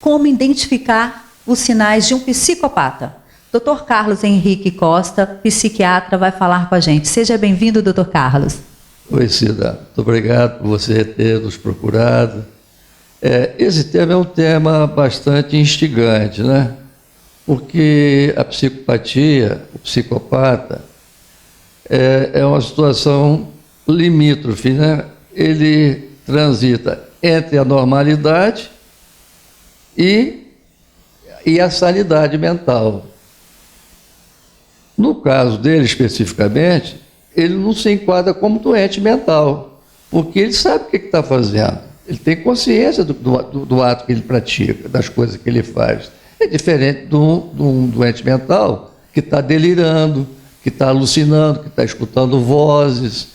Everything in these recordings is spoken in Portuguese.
Como identificar os sinais de um psicopata? Dr. Carlos Henrique Costa, psiquiatra, vai falar com a gente. Seja bem-vindo, Dr. Carlos. Oi, Cida. Muito obrigado por você ter nos procurado. Esse tema é um tema bastante instigante, né? Porque a psicopatia, o psicopata, é uma situação limítrofe, né? Ele transita entre a normalidade e a sanidade mental. No caso dele, especificamente, ele não se enquadra como doente mental, porque ele sabe o que está fazendo. Ele tem consciência do ato que ele pratica, das coisas que ele faz. É diferente de um doente mental que está delirando, que está alucinando, que está escutando vozes,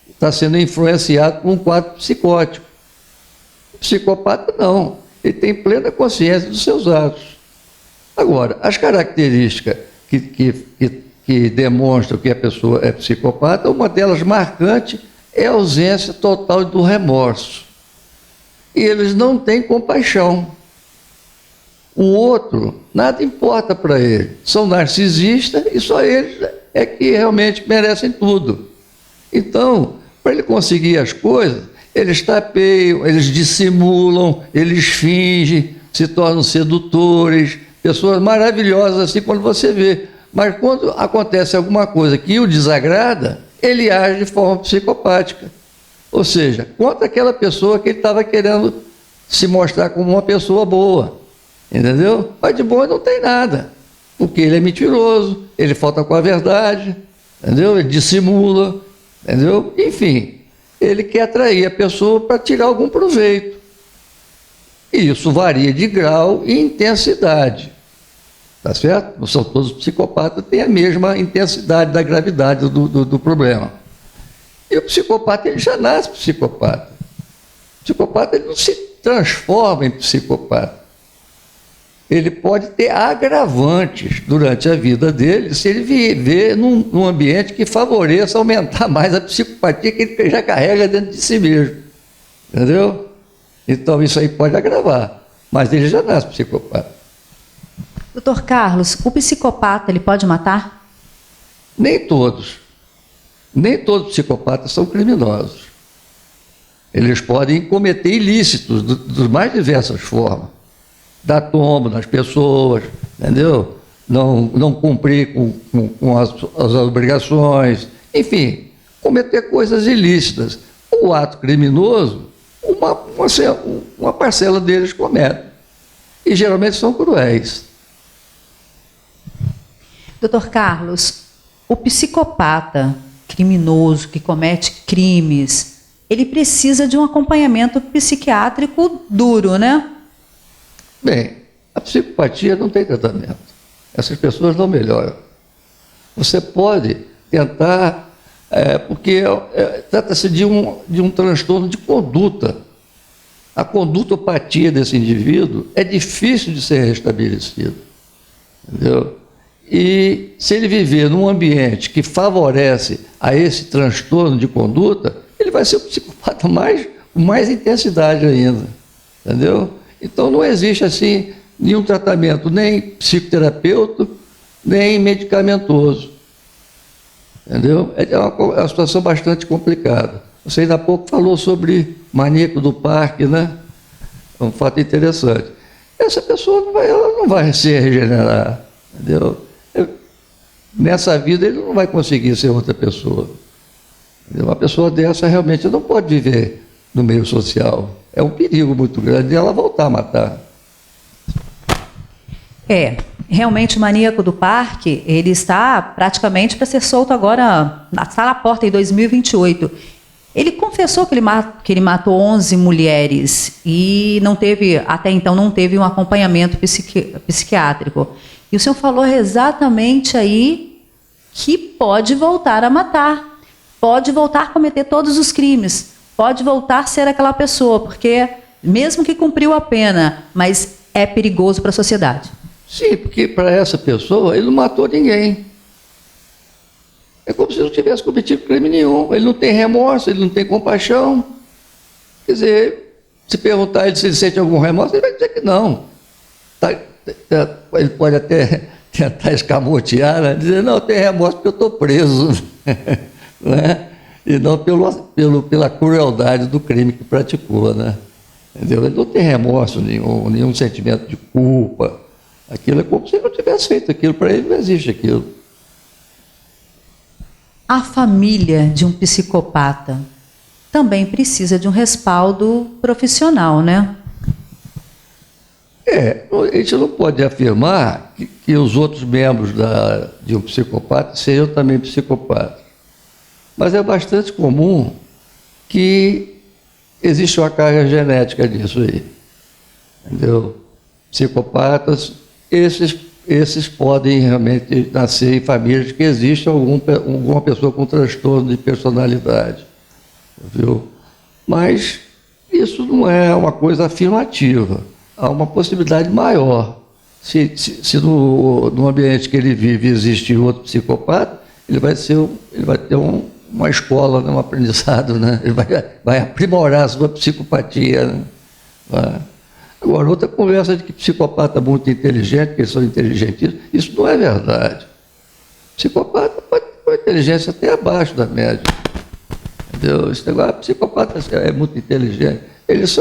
está sendo influenciado por um quadro psicótico. O psicopata não, ele tem plena consciência dos seus atos. Agora, as características que demonstram que a pessoa é psicopata, uma delas marcante é a ausência total do remorso. E eles não têm compaixão. O outro, nada importa para ele. São narcisistas e só eles é que realmente merecem tudo. Então, para ele conseguir as coisas, eles tapeiam, eles dissimulam, eles fingem, se tornam sedutores, pessoas maravilhosas assim quando você vê. Mas quando acontece alguma coisa que o desagrada, ele age de forma psicopática. Ou seja, contra aquela pessoa que ele estava querendo se mostrar como uma pessoa boa. Entendeu? Mas de bom ele não tem nada. Porque ele é mentiroso, ele falta com a verdade, entendeu? Ele dissimula, entendeu? Enfim, ele quer atrair a pessoa para tirar algum proveito. E isso varia de grau e intensidade. Tá certo? Não são todos os psicopatas, têm a mesma intensidade da gravidade do problema. E o psicopata, ele já nasce psicopata. O psicopata, ele não se transforma em psicopata. Ele pode ter agravantes durante a vida dele se ele viver num ambiente que favoreça aumentar mais a psicopatia que ele já carrega dentro de si mesmo. Entendeu? Então isso aí pode agravar, mas ele já nasce psicopata. Dr. Carlos, o psicopata, ele pode matar? Nem todos. Nem todos os psicopatas são criminosos. Eles podem cometer ilícitos de mais diversas formas. Dar tombo nas pessoas, entendeu? Não cumprir com as obrigações, enfim, cometer coisas ilícitas. O ato criminoso, uma parcela deles comete. E geralmente são cruéis. Dr. Carlos, o psicopata criminoso que comete crimes, ele precisa de um acompanhamento psiquiátrico duro, né? Bem, a psicopatia não tem tratamento. Essas pessoas não melhoram. Você pode tentar, porque trata-se de um transtorno de conduta. A condutopatia desse indivíduo é difícil de ser restabelecida. Entendeu? E se ele viver num ambiente que favorece a esse transtorno de conduta, ele vai ser um psicopata com mais intensidade ainda. Entendeu? Então não existe assim nenhum tratamento, nem psicoterapêutico, nem medicamentoso. Entendeu? É uma situação bastante complicada. Você ainda há pouco falou sobre maníaco do parque, né? É um fato interessante. Essa pessoa não vai se regenerar, entendeu? Nessa vida ele não vai conseguir ser outra pessoa. Entendeu? Uma pessoa dessa realmente não pode viver no meio social. É um perigo muito grande de ela voltar a matar. Realmente o maníaco do parque, ele está praticamente para ser solto agora, está na porta em 2028. Ele confessou que ele matou 11 mulheres e até então não teve um acompanhamento psiquiátrico. E o senhor falou exatamente aí que pode voltar a matar, pode voltar a cometer todos os crimes, pode voltar a ser aquela pessoa, porque mesmo que cumpriu a pena, mas é perigoso para a sociedade. Sim, porque para essa pessoa ele não matou ninguém. É como se não tivesse cometido crime nenhum. Ele não tem remorso, ele não tem compaixão. Quer dizer, Se perguntar ele se ele sente algum remorso, ele vai dizer que não. Ele pode até tentar escamotear, né? Dizer, não, eu tenho remorso porque eu estou preso. Né? E não pela crueldade do crime que praticou. Né? Entendeu? Ele não tem remorso nenhum sentimento de culpa. Aquilo é como se ele não tivesse feito aquilo. Para ele não existe aquilo. A família de um psicopata também precisa de um respaldo profissional, né? A gente não pode afirmar que os outros membros de um psicopata sejam também psicopatas. Mas é bastante comum que existe uma carga genética disso aí. Entendeu? Psicopatas, esses podem realmente nascer em famílias que existe alguma pessoa com transtorno de personalidade. Viu? Mas isso não é uma coisa afirmativa. Há uma possibilidade maior. Se no ambiente que ele vive existir outro psicopata, ele vai ter uma escola, né, um aprendizado, né? Ele vai aprimorar a sua psicopatia. Né? Agora, outra conversa de que psicopata é muito inteligente, que eles são inteligentes, isso não é verdade. Psicopata pode ter uma inteligência até abaixo da média. Entendeu? Esse negócio, psicopata é muito inteligente. Eles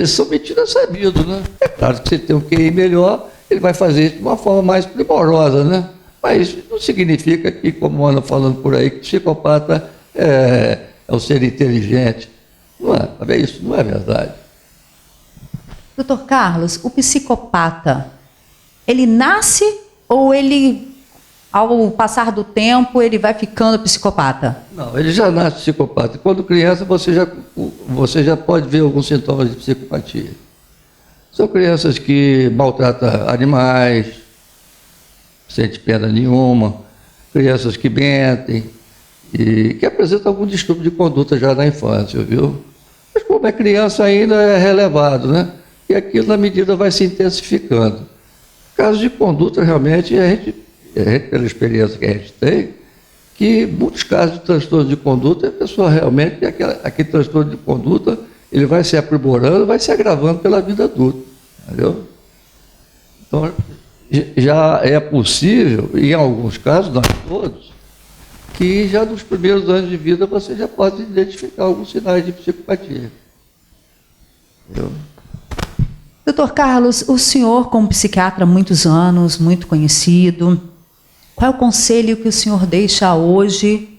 são metidos sabidos, né? É claro que você tem um QI melhor, ele vai fazer isso de uma forma mais primorosa, né? Mas não significa que, como andam falando por aí, que psicopata é um ser inteligente. Não é, isso não é verdade. Doutor Carlos, o psicopata, ele nasce ou ele, ao passar do tempo, ele vai ficando psicopata? Não, ele já nasce psicopata. Quando criança, você já pode ver alguns sintomas de psicopatia. São crianças que maltratam animais, sem pena nenhuma, crianças que mentem e que apresentam algum distúrbio de conduta já na infância, viu? Mas como é criança ainda, é relevado, né? E aquilo, na medida, vai se intensificando. Casos de conduta, realmente, a gente, pela experiência que a gente tem, que muitos casos de transtorno de conduta, a pessoa realmente, aquele transtorno de conduta, ele vai se aprimorando, vai se agravando pela vida adulta. Entendeu? Então, já é possível, em alguns casos, não todos, que já nos primeiros anos de vida você já pode identificar alguns sinais de psicopatia. Entendeu? Doutor Carlos, o senhor, como psiquiatra há muitos anos, muito conhecido, qual é o conselho que o senhor deixa hoje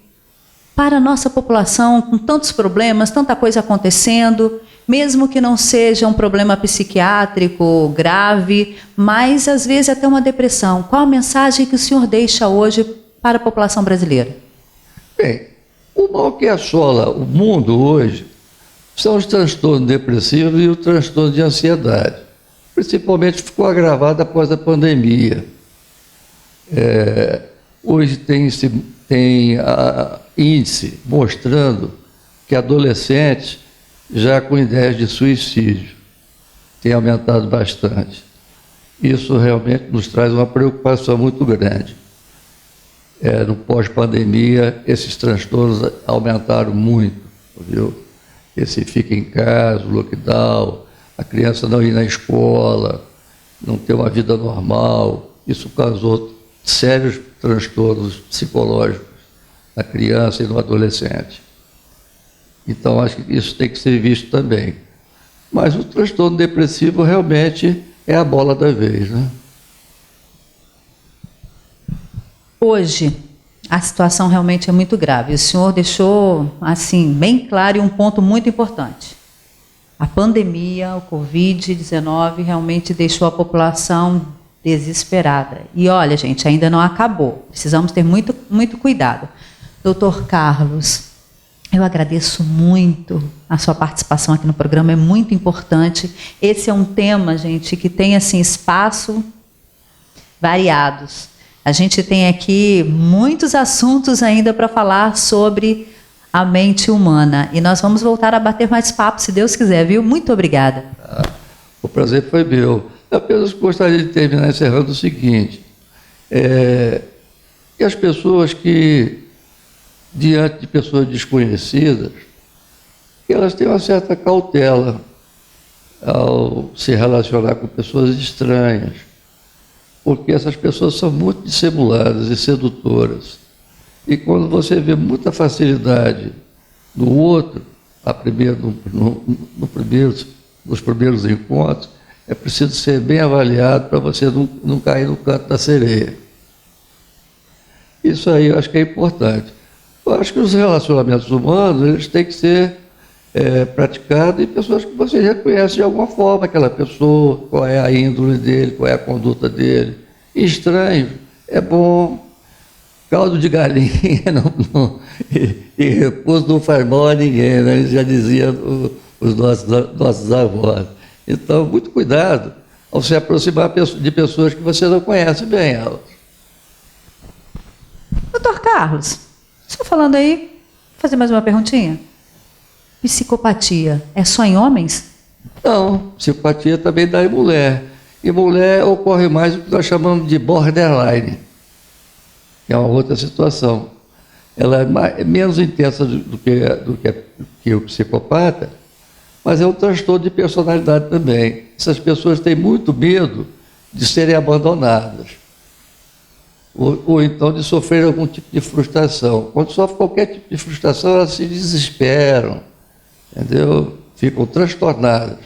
para a nossa população com tantos problemas, tanta coisa acontecendo, mesmo que não seja um problema psiquiátrico grave, mas às vezes até uma depressão? Qual a mensagem que o senhor deixa hoje para a população brasileira? Bem, o mal que assola o mundo hoje são os transtornos depressivos e o transtorno de ansiedade. Principalmente ficou agravado após a pandemia. Hoje tem índice mostrando que adolescentes já com ideias de suicídio tem aumentado bastante. Isso realmente nos traz uma preocupação muito grande. No pós-pandemia, esses transtornos aumentaram muito, viu? Esse fica em casa, o lockdown, a criança não ir na escola, não ter uma vida normal, isso causou sérios transtornos psicológicos na criança e no adolescente. Então, acho que isso tem que ser visto também. Mas o transtorno depressivo realmente é a bola da vez, né? Hoje, a situação realmente é muito grave. O senhor deixou, assim, bem claro e um ponto muito importante. A pandemia, o Covid-19, realmente deixou a população desesperada. E olha, gente, ainda não acabou. Precisamos ter muito, muito cuidado. Doutor Carlos, eu agradeço muito a sua participação aqui no programa, é muito importante. Esse é um tema, gente, que tem, assim, espaço variados. A gente tem aqui muitos assuntos ainda para falar sobre a mente humana. E nós vamos voltar a bater mais papo, se Deus quiser, viu? Muito obrigada. O prazer foi meu. Eu apenas gostaria de terminar encerrando o seguinte. Que as pessoas que, diante de pessoas desconhecidas, que elas têm uma certa cautela, ao se relacionar com pessoas estranhas, porque essas pessoas são muito dissimuladas e sedutoras. E quando você vê muita facilidade no outro, nos primeiros encontros, é preciso ser bem avaliado para você não cair no canto da sereia. Isso aí eu acho que é importante. Eu acho que os relacionamentos humanos eles têm que ser praticados em pessoas que você reconhece de alguma forma aquela pessoa, qual é a índole dele, qual é a conduta dele. E estranho, é bom. Caldo de galinha e repouso não faz mal a ninguém, né? Eles já diziam os nossos avós. Então, muito cuidado ao se aproximar de pessoas que você não conhece bem elas. Doutor Carlos, só falando aí, vou fazer mais uma perguntinha. Psicopatia é só em homens? Não, psicopatia também dá em mulher. Em mulher ocorre mais o que nós chamamos de borderline, que é uma outra situação. Ela é menos intensa do que o psicopata, mas é um transtorno de personalidade também. Essas pessoas têm muito medo de serem abandonadas, ou então de sofrer algum tipo de frustração. Quando sofrem qualquer tipo de frustração, elas se desesperam, entendeu? Ficam transtornadas.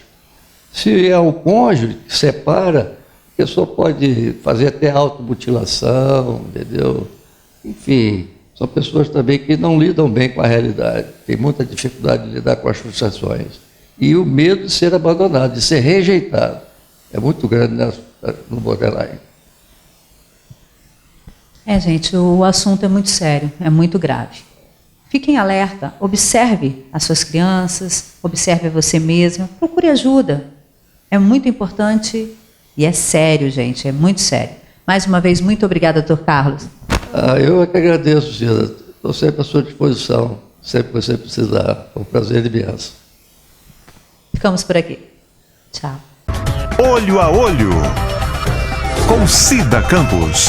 Se é o cônjuge que separa, a pessoa pode fazer até automutilação, entendeu? Enfim, são pessoas também que não lidam bem com a realidade, têm muita dificuldade de lidar com as frustrações. E o medo de ser abandonado, de ser rejeitado, é muito grande no borderline. Gente, o assunto é muito sério, é muito grave. Fiquem alerta, observe as suas crianças, observe você mesma, procure ajuda. É muito importante e é sério, gente, é muito sério. Mais uma vez, muito obrigada, doutor Carlos. Eu é que agradeço, Cida. Estou sempre à sua disposição, sempre que você precisar. É um prazer imenso. Ficamos por aqui. Tchau. Olho a Olho, com Cida Campos.